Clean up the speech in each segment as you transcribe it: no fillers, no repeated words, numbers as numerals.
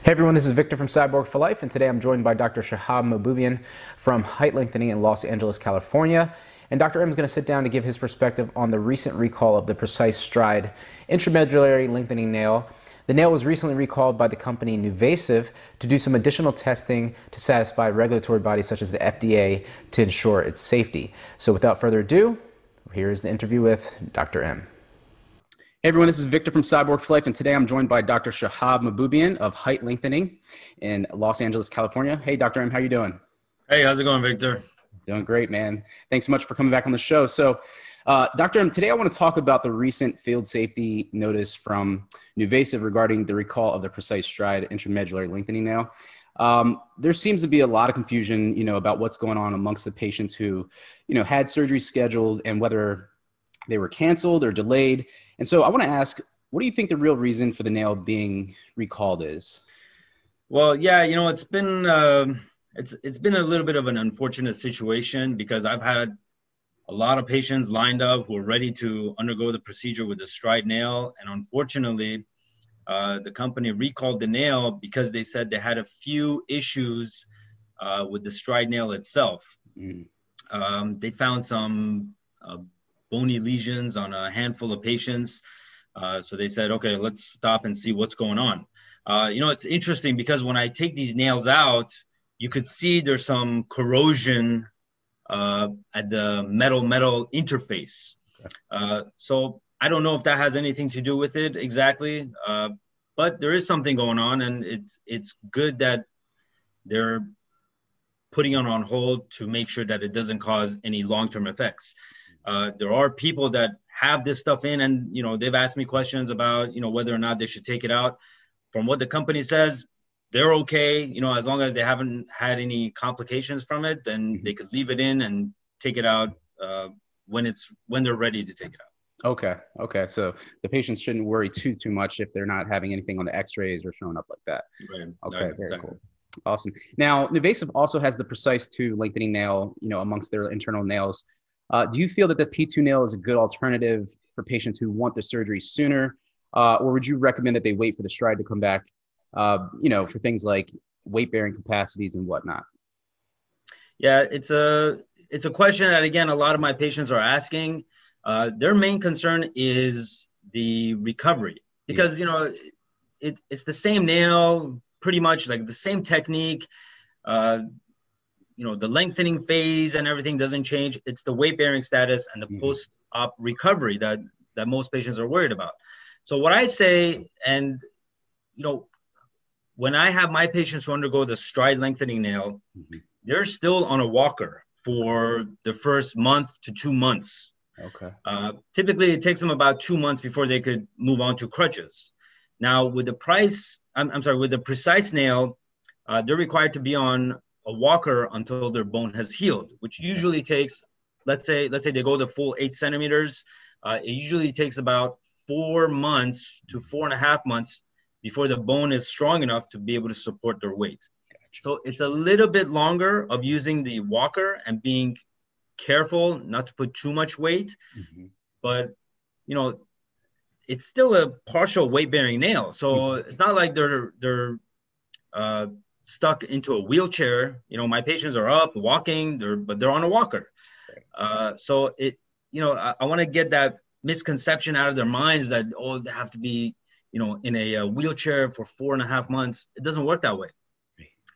Hey everyone, this is Victor from Cyborg for Life, and today I'm joined by Dr. Shahab Mahboubian from Height Lengthening in Los Angeles, California. And Dr. M is going to sit down to give his perspective on the recent recall of the Precice Stryde intramedullary lengthening nail. The nail was recently recalled by the company NuVasive to do some additional testing to satisfy regulatory bodies such as the FDA to ensure its safety. So without further ado, here is the interview with Dr. M. Hey everyone, this is Victor from Cyborg for Life, and today I'm joined by Dr. Shahab Mahboubian of Height Lengthening in Los Angeles, California. Hey Dr. M, how you doing? Hey, how's it going, Victor? Doing great, man. Thanks so much for coming back on the show. So, Dr. M, today I want to talk about the recent field safety notice from NuVasive regarding the recall of the Precice Stryde intramedullary lengthening nail. There seems to be a lot of confusion, about what's going on amongst the patients who, had surgery scheduled and whether they were canceled or delayed. And so I want to ask, what do you think the real reason for the nail being recalled is? Well, yeah, it's been it's been a little bit of an unfortunate situation because I've had a lot of patients lined up who are ready to undergo the procedure with the Stryde nail, and unfortunately, the company recalled the nail because they said they had a few issues with the Stryde nail itself. They found some bony lesions on a handful of patients. So they said, okay, let's stop and see what's going on. It's interesting because when I take these nails out, you could see there's some corrosion at the metal interface. So I don't know if that has anything to do with it exactly, but there is something going on, and it's good that they're putting it on hold to make sure that it doesn't cause any long-term effects. There are people that have this stuff in, and they've asked me questions about whether or not they should take it out. From what the company says, they're okay. As long as they haven't had any complications from it, then they could leave it in and take it out when they're ready to take it out. Okay. So the patients shouldn't worry too much if they're not having anything on the X-rays or showing up like that. Right. Okay, Right, very exactly. cool. Awesome. Now, NuVasive also has the Precice 2 lengthening nail, amongst their internal nails. Do you feel that the P2 nail is a good alternative for patients who want the surgery sooner? Or would you recommend that they wait for the Stryde to come back, for things like weight-bearing capacities and whatnot? Yeah, it's a question that, again, a lot of my patients are asking. Their main concern is the recovery because, it's the same nail, pretty much like the same technique. The lengthening phase and everything doesn't change. It's the weight-bearing status and the post-op recovery that most patients are worried about. So what I say, and, when I have my patients who undergo the Stryde lengthening nail, they're still on a walker for the first month to 2 months. Okay. Typically, it takes them about 2 months before they could move on to crutches. Now, with the with the Precice nail, they're required to be on a walker until their bone has healed, which usually takes, let's say they go the full 8 centimeters. It usually takes about 4 months to 4.5 months before the bone is strong enough to be able to support their weight. Gotcha. So it's a little bit longer of using the walker and being careful not to put too much weight, but it's still a partial weight-bearing nail. So it's not like they're stuck into a wheelchair. My patients are up walking, but they're on a walker. So I want to get that misconception out of their minds that, they have to be, in a wheelchair for 4.5 months. It doesn't work that way.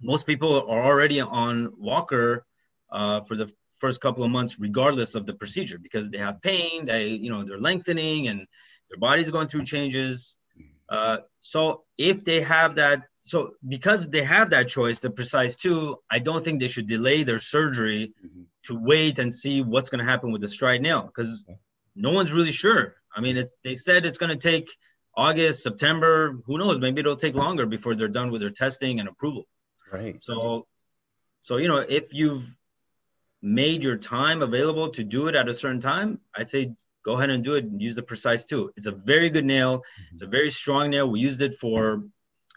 Most people are already on walker for the first couple of months, regardless of the procedure, because they have pain, they're lengthening and their body's going through changes. So if they have that, because they have that choice, the Precice 2, I don't think they should delay their surgery to wait and see what's going to happen with the Stryde nail, because no one's really sure. I mean, they said it's going to take August, September, who knows? Maybe it'll take longer before they're done with their testing and approval. Right. So if you've made your time available to do it at a certain time, I'd say go ahead and do it and use the Precice 2. It's a very good nail. It's a very strong nail. We used it for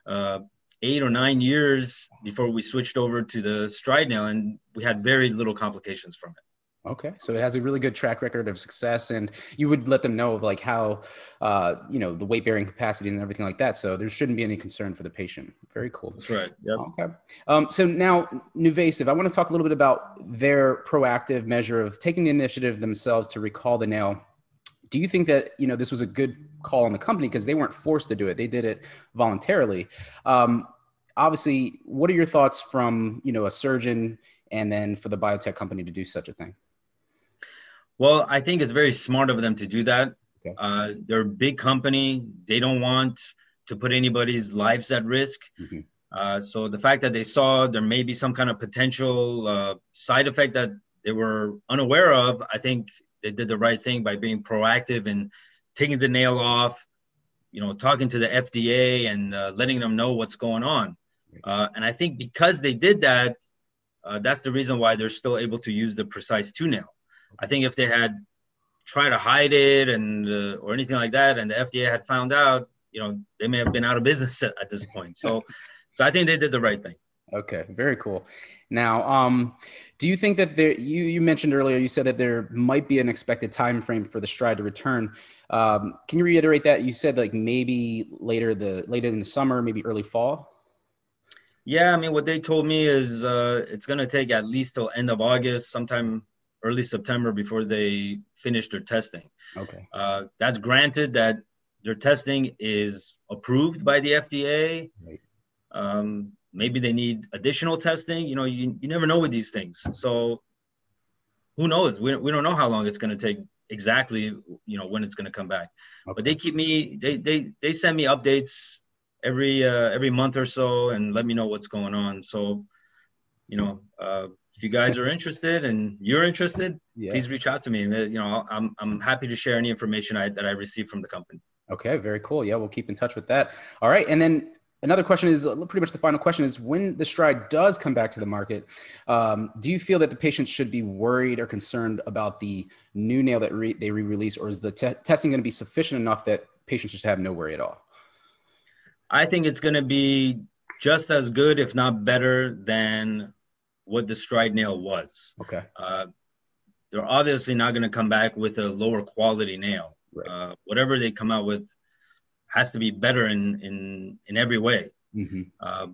8 or 9 years before we switched over to the Stryde nail, and we had very little complications from it. Okay. So it has a really good track record of success, and you would let them know like how, the weight bearing capacity and everything like that. So there shouldn't be any concern for the patient. Very cool. That's right. Yep. Okay. So now NuVasive, I want to talk a little bit about their proactive measure of taking the initiative themselves to recall the nail. Do you think that, this was a good call on the company because they weren't forced to do it? They did it voluntarily. Obviously, what are your thoughts from, a surgeon and then for the biotech company to do such a thing? Well, I think it's very smart of them to do that. Okay. They're a big company. They don't want to put anybody's lives at risk. Mm-hmm. So the fact that they saw there may be some kind of potential side effect that they were unaware of, I think they did the right thing by being proactive and taking the nail off, talking to the FDA and letting them know what's going on. And I think because they did that, that's the reason why they're still able to use the Precice 2 nail. I think if they had tried to hide it and or anything like that, and the FDA had found out, they may have been out of business at this point. So I think they did the right thing. Okay, very cool. Now, do you think that you mentioned earlier, you said that there might be an expected time frame for the Stride to return. Can you reiterate that? You said like maybe later in the summer, maybe early fall? Yeah, I mean, what they told me is it's going to take at least till end of August, sometime early September before they finish their testing. Okay. That's granted that their testing is approved by the FDA. Right. Maybe they need additional testing. You never know with these things. So who knows? We don't know how long it's going to take exactly, when it's going to come back. Okay. But they keep me, they send me updates every month or so and let me know what's going on. So, if you guys are interested and you're interested, please reach out to me. I'm happy to share any information that I receive from the company. Okay, very cool. Yeah, we'll keep in touch with that. All right. And then another question is pretty much the final question is, when the Stride does come back to the market, do you feel that the patients should be worried or concerned about the new nail that they re-release, or is the testing going to be sufficient enough that patients should have no worry at all? I think it's going to be just as good, if not better, than what the Stride nail was. Okay. They're obviously not going to come back with a lower quality nail. Right. Whatever they come out with has to be better in every way. Mm-hmm.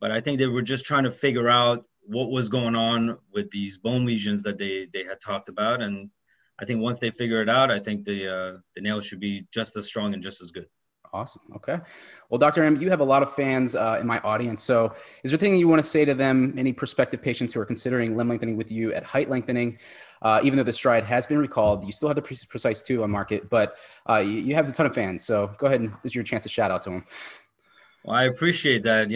But I think they were just trying to figure out what was going on with these bone lesions that they had talked about. And I think once they figure it out, I think the nail should be just as strong and just as good. Awesome. Okay. Well, Dr. M, you have a lot of fans in my audience. So is there anything you want to say to them, any prospective patients who are considering limb lengthening with you at Height Lengthening? Even though the Stride has been recalled, you still have the Precice 2 on market, but you have a ton of fans. So go ahead, and this is your chance to shout out to them. Well, I appreciate that.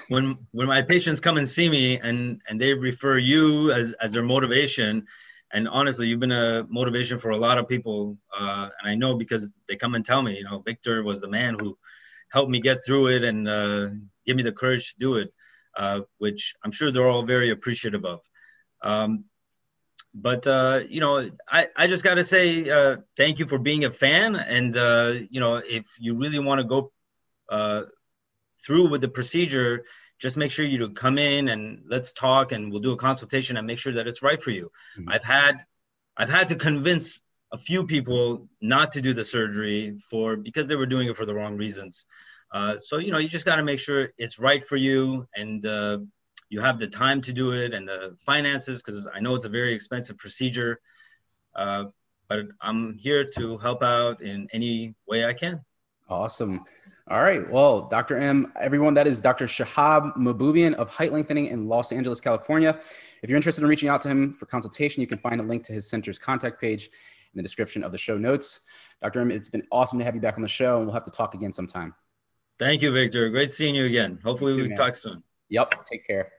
When my patients come and see me and they refer you as their motivation, and honestly, you've been a motivation for a lot of people. And I know because they come and tell me, Victor was the man who helped me get through it and give me the courage to do it, which I'm sure they're all very appreciative of. But I just got to say thank you for being a fan. And, if you really want to go through with the procedure, just make sure you come in and let's talk and we'll do a consultation and make sure that it's right for you. Mm-hmm. I've had to convince a few people not to do the surgery because they were doing it for the wrong reasons. So, you just got to make sure it's right for you and you have the time to do it and the finances, because I know it's a very expensive procedure. But I'm here to help out in any way I can. Awesome. All right. Well, Dr. M, everyone, that is Dr. Shahab Mahboubian of Height Lengthening in Los Angeles, California. If you're interested in reaching out to him for consultation, you can find a link to his center's contact page in the description of the show notes. Dr. M, it's been awesome to have you back on the show, and we'll have to talk again sometime. Thank you, Victor. Great seeing you again. Hopefully we talk soon. Yep. Take care.